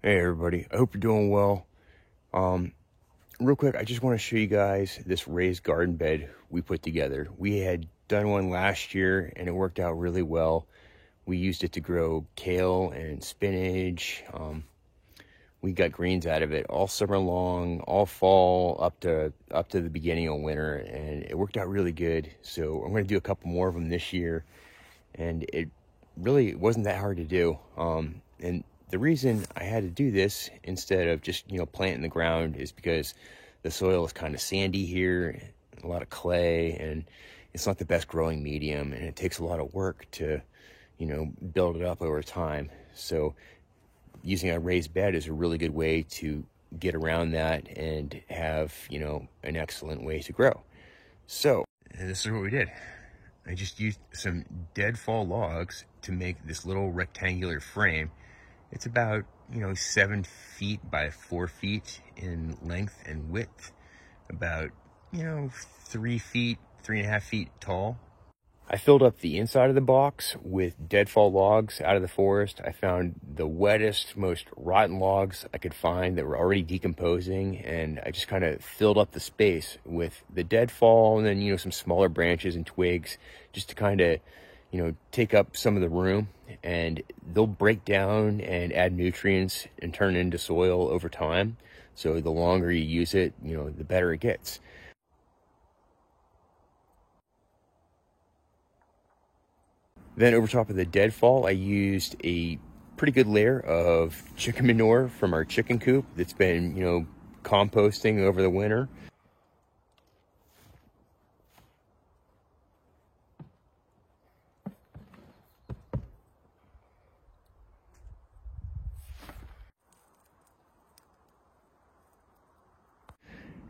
Hey everybody, I hope you're doing well. Real quick, I just want to show you guys this raised garden bed we put together. We had done one last year and it worked out really well. We used it to grow kale and spinach. We got greens out of it all summer long, all fall up to the beginning of winter, and it worked out really good. So I'm going to do a couple more of them this year, and it really wasn't that hard to do. And the reason I had to do this instead of just, planting the ground is because the soil is kind of sandy here, a lot of clay, and it's not the best growing medium, and it takes a lot of work to, build it up over time. So using a raised bed is a really good way to get around that and have, an excellent way to grow. So this is what we did. I just used some deadfall logs to make this little rectangular frame. It's about, 7 feet by 4 feet in length and width, about, 3 feet, 3.5 feet tall. I filled up the inside of the box with deadfall logs out of the forest. I found the wettest, most rotten logs I could find that were already decomposing, and I just kind of filled up the space with the deadfall and then, some smaller branches and twigs just to kind of, take up some of the room, and they'll break down and add nutrients and turn into soil over time. So the longer you use it, the better it gets. Then over top of the deadfall, I used a pretty good layer of chicken manure from our chicken coop that's been, composting over the winter.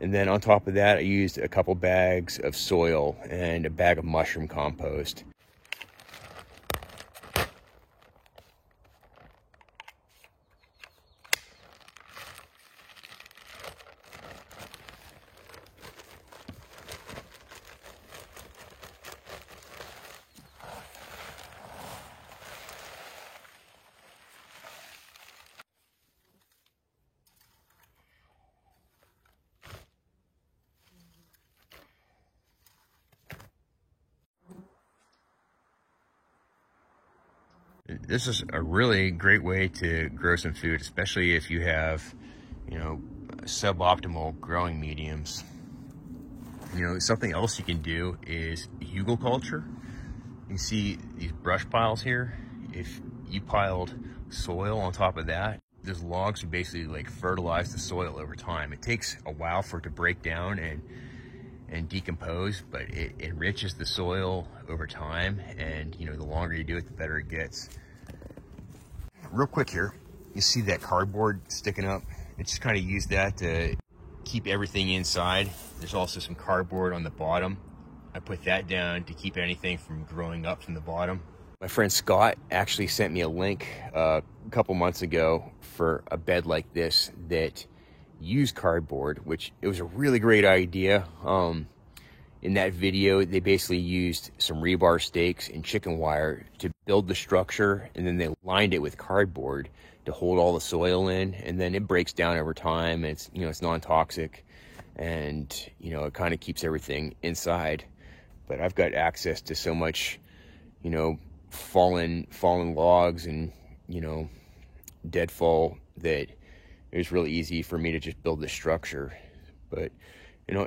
And then on top of that, I used a couple bags of soil and a bag of mushroom compost. This is a really great way to grow some food, especially if you have, suboptimal growing mediums. Something else you can do is Hugelkultur. You can see these brush piles here. If you piled soil on top of that, those logs would basically like fertilize the soil over time. It takes a while for it to break down and decompose, but it enriches the soil over time, and the longer you do it, the better it gets. Real quick here, you see that cardboard sticking up? I just kind of use that to keep everything inside. There's also some cardboard on the bottom. I put that down to keep anything from growing up from the bottom. My friend Scott actually sent me a link a couple months ago for a bed like this that used cardboard, which it was a really great idea. In that video, they basically used some rebar stakes and chicken wire to build the structure, and then they lined it with cardboard to hold all the soil in, and then it breaks down over time, and it's non-toxic, and it kind of keeps everything inside. But I've got access to so much, fallen logs and deadfall that it was really easy for me to just build this structure. But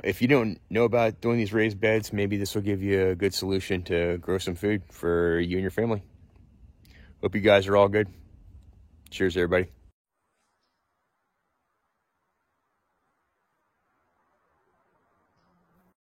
if you don't know about doing these raised beds, maybe this will give you a good solution to grow some food for you and your family. Hope you guys are all good. Cheers, everybody.